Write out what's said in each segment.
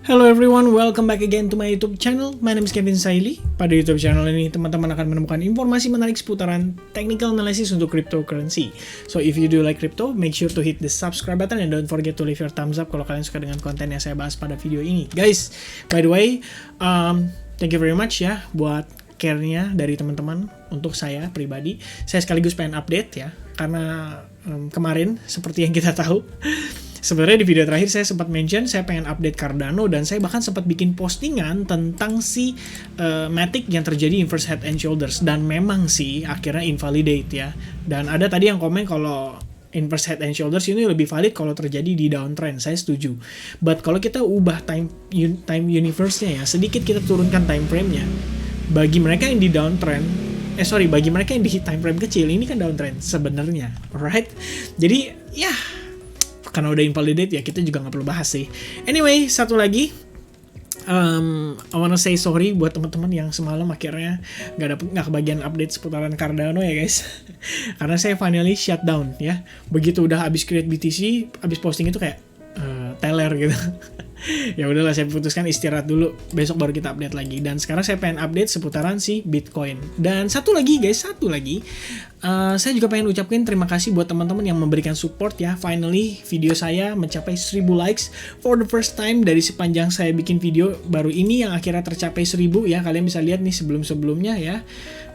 Hello everyone, welcome back again to my YouTube channel. My name is Kevin Saili. Pada YouTube channel ini, teman-teman akan menemukan informasi menarik seputaran technical analysis untuk cryptocurrency. So if you do like crypto, make sure to hit the subscribe button and don't forget to leave your thumbs up kalau kalian suka dengan konten yang saya bahas pada video ini. Guys, by the way, thank you very much ya buat care-nya dari teman-teman untuk saya pribadi. Saya sekaligus pengen update ya, karena kemarin seperti yang kita tahu, sebenarnya di video terakhir saya sempat mention saya pengen update Cardano, dan saya bahkan sempat bikin postingan tentang si Matic yang terjadi inverse head and shoulders, dan memang sih akhirnya invalidate ya. Dan ada tadi yang komen kalau inverse head and shoulders ini lebih valid kalau terjadi di downtrend. Saya setuju. But kalau kita ubah time universe-nya ya, sedikit kita turunkan time frame-nya. Bagi mereka yang di downtrend, bagi mereka yang di time frame kecil, ini kan downtrend sebenarnya, alright? Jadi ya, karena udah invalidate ya, kita juga nggak perlu bahas sih. Anyway, satu lagi, I wanna say sorry buat teman-teman yang semalam akhirnya nggak kebagian update seputaran Cardano ya guys. Karena saya finally shutdown ya. Begitu udah habis create BTC, habis posting itu kayak teler gitu. Ya udahlah, saya putuskan istirahat dulu, besok baru kita update lagi. Dan sekarang saya pengen update seputaran si Bitcoin. Dan satu lagi guys, saya juga pengen ucapin terima kasih buat teman-teman yang memberikan support ya. Finally video saya mencapai 1000 likes for the first time dari sepanjang saya bikin video. Baru ini yang akhirnya tercapai 1000 ya. Kalian bisa lihat nih sebelum-sebelumnya ya.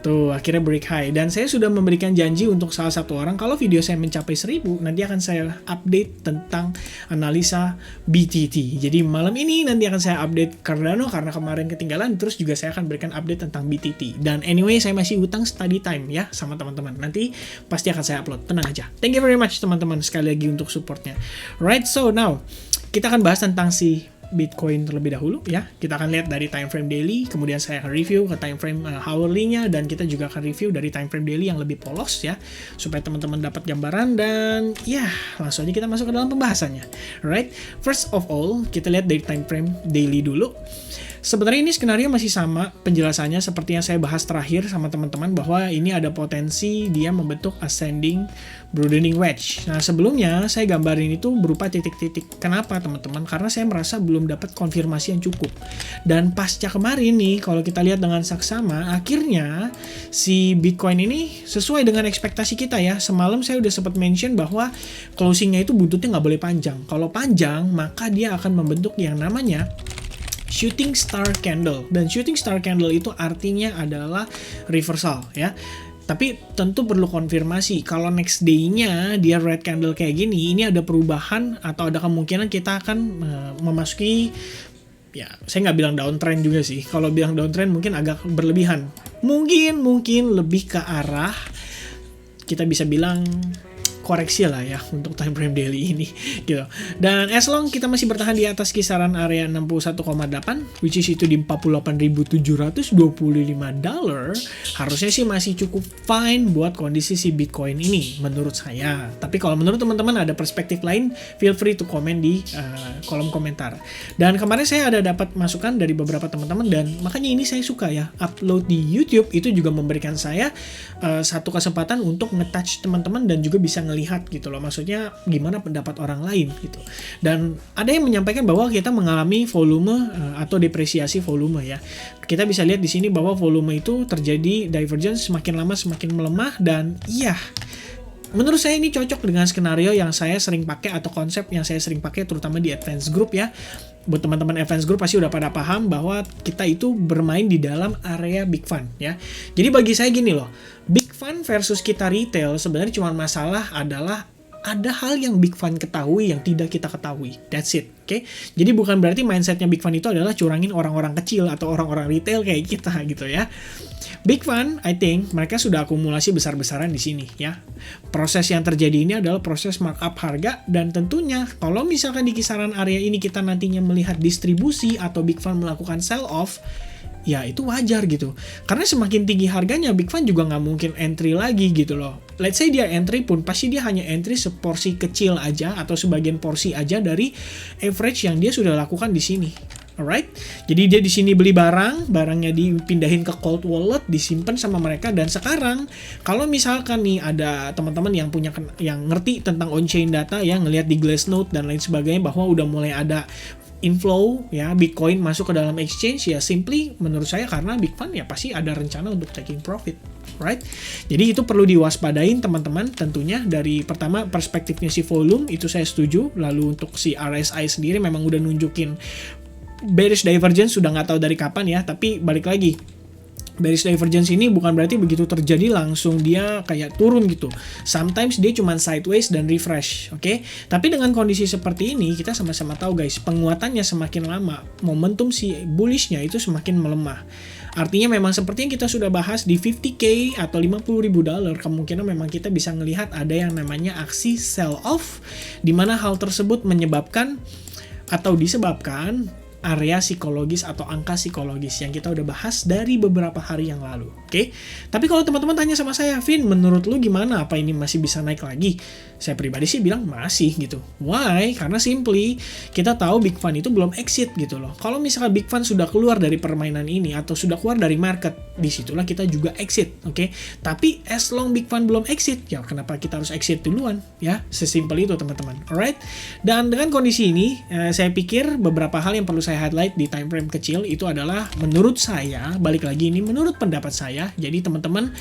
Tuh akhirnya break high. Dan saya sudah memberikan janji untuk salah satu orang, kalau video saya mencapai 1000, nanti akan saya update tentang analisa BTT. Jadi malam ini nanti akan saya update Cardano karena kemarin ketinggalan. Terus juga saya akan berikan update tentang BTT. Dan anyway, saya masih utang study time ya sama teman-teman. Nanti pasti akan saya upload, tenang aja. Thank you very much teman-teman sekali lagi untuk supportnya. Right, so now kita akan bahas tentang si Bitcoin terlebih dahulu ya. Kita akan lihat dari time frame daily, kemudian saya akan review ke time frame hourly-nya, dan kita juga akan review dari time frame daily yang lebih polos ya, supaya teman-teman dapat gambaran. Dan ya, langsung aja kita masuk ke dalam pembahasannya. Right, first of all kita lihat dari time frame daily dulu. Sebenarnya ini skenario masih sama penjelasannya seperti yang saya bahas terakhir sama teman-teman, bahwa ini ada potensi dia membentuk ascending broadening wedge. Nah sebelumnya saya gambarin itu berupa titik-titik. Kenapa teman-teman? Karena saya merasa belum dapat konfirmasi yang cukup. Dan pasca kemarin nih, kalau kita lihat dengan saksama, akhirnya si Bitcoin ini sesuai dengan ekspektasi kita ya. Semalam saya udah sempat mention bahwa closingnya itu buntutnya nggak boleh panjang. Kalau panjang maka dia akan membentuk yang namanya shooting star candle. Dan shooting star candle itu artinya adalah reversal ya. Tapi tentu perlu konfirmasi. Kalau next day-nya dia red candle kayak gini, ini ada perubahan atau ada kemungkinan kita akan memasuki, ya saya nggak bilang downtrend juga sih. Kalau bilang downtrend mungkin agak berlebihan. Mungkin lebih ke arah, kita bisa bilang koreksi lah ya untuk time frame daily ini gitu. Dan as long kita masih bertahan di atas kisaran area 61,8, which is itu di 48.725 $, harusnya sih masih cukup fine buat kondisi si Bitcoin ini menurut saya. Tapi kalau menurut teman-teman ada perspektif lain, feel free to comment di kolom komentar. Dan kemarin saya ada dapat masukan dari beberapa teman-teman, dan makanya ini saya suka ya upload di YouTube. Itu juga memberikan saya satu kesempatan untuk nge-touch teman-teman dan juga bisa lihat gitu loh, maksudnya gimana pendapat orang lain gitu. Dan ada yang menyampaikan bahwa kita mengalami volume atau depresiasi volume ya. Kita bisa lihat di sini bahwa volume itu terjadi divergence, semakin lama semakin melemah. Dan iya, menurut saya ini cocok dengan skenario yang saya sering pakai atau konsep yang saya sering pakai terutama di advance group ya. Buat teman-teman advance group pasti udah pada paham bahwa kita itu bermain di dalam area big fund ya. Jadi bagi saya gini loh, big fund versus kita retail sebenarnya cuma masalah adalah ada hal yang big fund ketahui yang tidak kita ketahui. That's it. Oke? Jadi bukan berarti mindsetnya big fund itu adalah curangin orang-orang kecil atau orang-orang retail kayak kita gitu ya. Big fund, I think mereka sudah akumulasi besar-besaran di sini ya. Proses yang terjadi ini adalah proses markup harga, dan tentunya kalau misalkan di kisaran area ini kita nantinya melihat distribusi atau big fund melakukan sell off, ya itu wajar gitu. Karena semakin tinggi harganya, big fund juga nggak mungkin entry lagi gitu loh. Let's say dia entry pun, pasti dia hanya entry seporsi kecil aja atau sebagian porsi aja dari average yang dia sudah lakukan di sini. Alright, jadi dia di sini beli barangnya dipindahin ke cold wallet, disimpan sama mereka. Dan sekarang kalau misalkan nih ada teman-teman yang ngerti tentang on-chain data ya, ngelihat di Glassnode dan lain sebagainya bahwa udah mulai ada inflow ya Bitcoin masuk ke dalam exchange, ya simply menurut saya karena Big Fund ya pasti ada rencana untuk taking profit, right? Jadi itu perlu diwaspadain teman-teman tentunya. Dari pertama perspektifnya si volume itu saya setuju, lalu untuk si RSI sendiri memang udah nunjukin bearish divergence, sudah nggak tahu dari kapan ya, tapi balik lagi, bearish divergence ini bukan berarti begitu terjadi langsung dia kayak turun gitu. Sometimes dia cuma sideways dan refresh, oke? Tapi dengan kondisi seperti ini, kita sama-sama tahu guys, penguatannya semakin lama, momentum si bullishnya itu semakin melemah. Artinya memang seperti yang kita sudah bahas di 50k atau $50.000, kemungkinan memang kita bisa melihat ada yang namanya aksi sell off, di mana hal tersebut menyebabkan atau disebabkan area psikologis atau angka psikologis yang kita udah bahas dari beberapa hari yang lalu, oke? Tapi kalau teman-teman tanya sama saya, Vin, menurut lu gimana? Apa ini masih bisa naik lagi? Saya pribadi sih bilang masih gitu. Why? Karena simply kita tahu Big Fund itu belum exit gitu loh. Kalau misalkan Big Fund sudah keluar dari permainan ini atau sudah keluar dari market, disitulah kita juga exit, oke? Tapi as long Big Fund belum exit, ya kenapa kita harus exit duluan? Ya, sesimpel itu teman-teman, alright? Dan dengan kondisi ini, saya pikir beberapa hal yang perlu saya highlight di time frame kecil itu adalah menurut saya, balik lagi ini menurut pendapat saya. Jadi teman-teman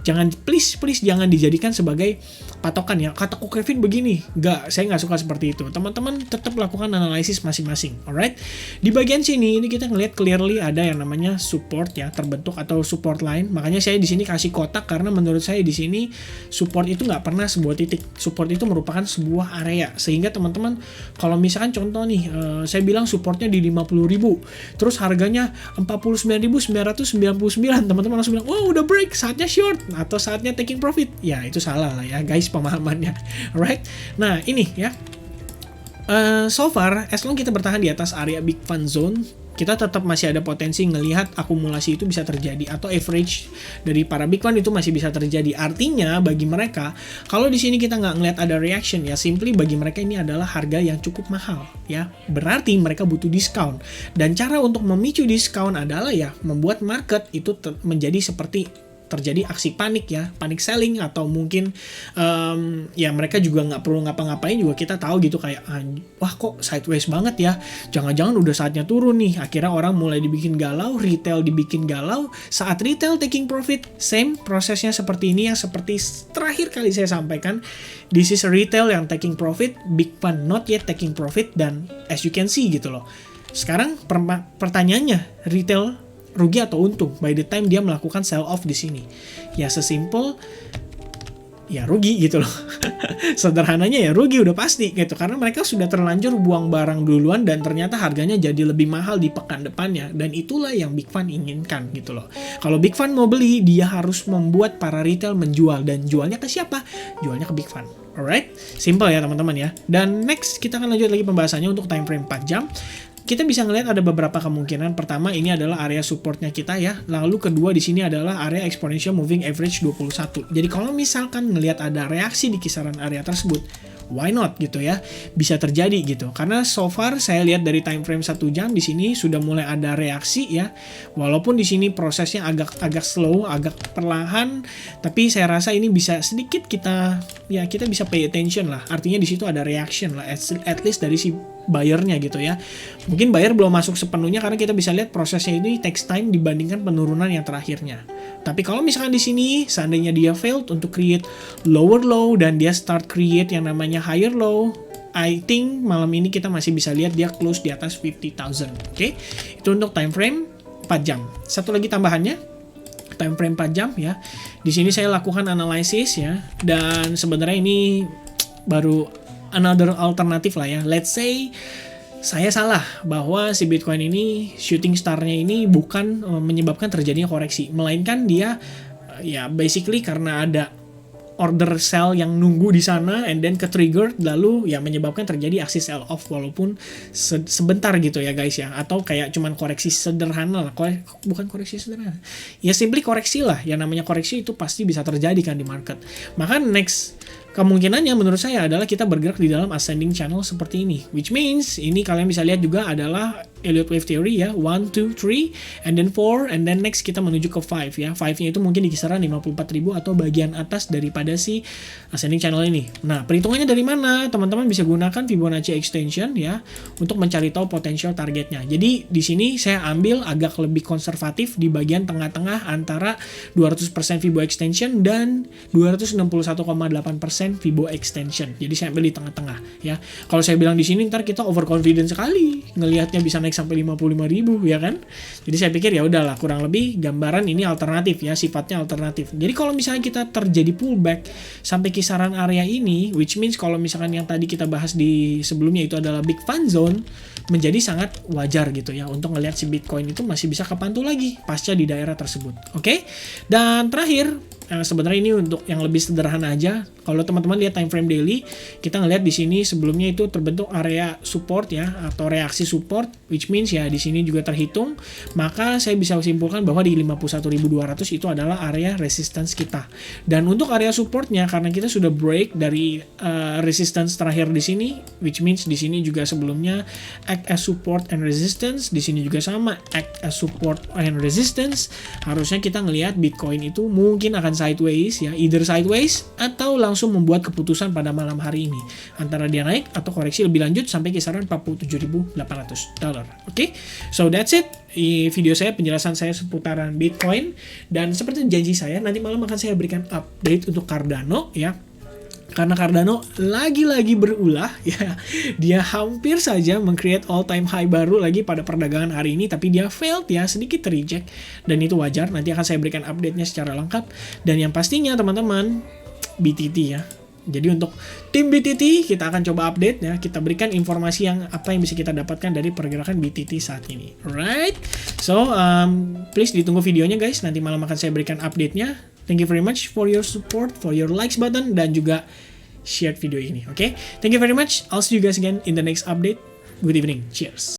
jangan please jangan dijadikan sebagai patokan ya. Kataku Kevin begini, saya nggak suka seperti itu. Teman-teman tetap lakukan analisis masing-masing, alright? Di bagian sini ini kita ngelihat clearly ada yang namanya support ya terbentuk atau support line. Makanya saya di sini kasih kotak karena menurut saya di sini support itu nggak pernah sebuah titik. Support itu merupakan sebuah area, sehingga teman-teman kalau misalkan contoh nih, saya bilang supportnya di 50.000, terus harganya 49.999, teman-teman langsung bilang, wow udah break, saatnya short atau saatnya taking profit. Ya itu salah lah ya guys pemahamannya, alright? Nah ini ya, so far as long kita bertahan di atas area Big Fund Zone, kita tetap masih ada potensi ngelihat akumulasi itu bisa terjadi atau average dari para Big Fund itu masih bisa terjadi. Artinya bagi mereka, kalau di sini kita nggak ngelihat ada reaction, ya simply bagi mereka ini adalah harga yang cukup mahal ya. Berarti mereka butuh diskon, dan cara untuk memicu diskon adalah ya membuat market itu menjadi seperti terjadi aksi panik ya, panik selling, atau mungkin ya mereka juga nggak perlu ngapa-ngapain juga kita tahu gitu, kayak wah kok sideways banget ya, jangan-jangan udah saatnya turun nih. Akhirnya orang mulai dibikin galau, retail dibikin galau. Saat retail taking profit, same prosesnya seperti ini yang seperti terakhir kali saya sampaikan. This is retail yang taking profit, Big Fund not yet taking profit, dan as you can see gitu loh. Sekarang pertanyaannya, retail rugi atau untung by the time dia melakukan sell off di sini? Ya sesimpel ya rugi gitu loh. Sederhananya ya rugi udah pasti gitu, karena mereka sudah terlanjur buang barang duluan dan ternyata harganya jadi lebih mahal di pekan depannya, dan itulah yang Big Fund inginkan gitu loh. Kalau Big Fund mau beli, dia harus membuat para retail menjual, dan jualnya ke siapa? Jualnya ke Big Fund. Alright, simple ya teman-teman ya. Dan next kita akan lanjut lagi pembahasannya untuk time frame 4 jam. Kita bisa ngelihat ada beberapa kemungkinan. Pertama, ini adalah area supportnya kita ya. Lalu kedua di sini adalah area exponential moving average 21. Jadi kalau misalkan ngelihat ada reaksi di kisaran area tersebut, why not gitu ya, bisa terjadi gitu. Karena so far saya lihat dari time frame 1 jam di sini sudah mulai ada reaksi ya. Walaupun di sini prosesnya agak slow, agak perlahan, tapi saya rasa ini bisa sedikit kita bisa pay attention lah. Artinya di situ ada reaction lah, at least dari si buyernya gitu ya. Mungkin buyer belum masuk sepenuhnya karena kita bisa lihat prosesnya ini takes time dibandingkan penurunan yang terakhirnya. Tapi kalau misalkan di sini seandainya dia failed untuk create lower low dan dia start create yang namanya higher low, I think malam ini kita masih bisa lihat dia close di atas 50,000. Oke? Itu untuk time frame 4 jam. Satu lagi tambahannya, time frame 4 jam ya. Di sini saya lakukan analisis ya, dan sebenarnya ini baru another alternatif lah ya. Let's say saya salah bahwa si Bitcoin ini shooting star-nya ini bukan menyebabkan terjadinya koreksi, melainkan dia ya basically karena ada order sell yang nunggu di sana and then ke-trigger, lalu ya menyebabkan terjadi aksi sell off walaupun sebentar gitu ya guys ya, atau kayak cuman koreksi sederhana lah, bukan koreksi sederhana ya, simply koreksi lah. Yang namanya koreksi itu pasti bisa terjadi kan di market. Maka next kemungkinannya menurut saya adalah kita bergerak di dalam ascending channel seperti ini, which means ini kalian bisa lihat juga adalah Elliott Wave Theory ya, 1, 2, 3, and then 4, and then next kita menuju ke 5 ya. 5-nya itu mungkin di kisaran 54.000 atau bagian atas daripada si ascending channel ini. Nah, perhitungannya dari mana? Teman-teman bisa gunakan Fibonacci extension ya untuk mencari tahu potensial targetnya. Jadi di sini saya ambil agak lebih konservatif di bagian tengah-tengah antara 200% Fibo extension dan 261,8% Fibo extension. Jadi saya ambil di tengah-tengah ya. Kalau saya bilang di sini ntar kita overconfident sekali, ngelihatnya bisa naik sampai 55.000 ya kan. Jadi saya pikir ya udahlah, kurang lebih gambaran ini alternatif ya, sifatnya alternatif. Jadi kalau misalnya kita terjadi pullback sampai kisaran area ini, which means kalau misalkan yang tadi kita bahas di sebelumnya itu adalah big fan zone, menjadi sangat wajar gitu ya untuk ngelihat si Bitcoin itu masih bisa kepantul lagi pasca di daerah tersebut. Oke? Dan terakhir, sebenarnya ini untuk yang lebih sederhana aja. Kalau teman-teman lihat time frame daily, kita ngelihat di sini sebelumnya itu terbentuk area support ya, atau reaksi support, which means ya di sini juga terhitung. Maka saya bisa simpulkan bahwa di 51.200 itu adalah area resistance kita. Dan untuk area supportnya, karena kita sudah break dari resistance terakhir di sini, which means di sini juga sebelumnya act as support and resistance, di sini juga sama act as support and resistance. Harusnya kita ngelihat Bitcoin itu mungkin akan sideways ya, either sideways atau langsung membuat keputusan pada malam hari ini antara dia naik atau koreksi lebih lanjut sampai kisaran 47.800 dolar. Oke, so that's it. Video saya, penjelasan saya seputaran Bitcoin, dan seperti janji saya nanti malam akan saya berikan update untuk Cardano ya. Karena Cardano lagi-lagi berulah ya, dia hampir saja meng-create all time high baru lagi pada perdagangan hari ini, tapi dia failed ya, sedikit reject, dan itu wajar. Nanti akan saya berikan update-nya secara lengkap. Dan yang pastinya teman-teman, BTT ya. Jadi untuk tim BTT kita akan coba update ya, kita berikan informasi yang apa yang bisa kita dapatkan dari pergerakan BTT saat ini. Alright, so please ditunggu videonya guys, nanti malam akan saya berikan update-nya. Thank you very much for your support, for your likes button, dan juga share video ini. Okay? Thank you very much. I'll see you guys again in the next update. Good evening. Cheers.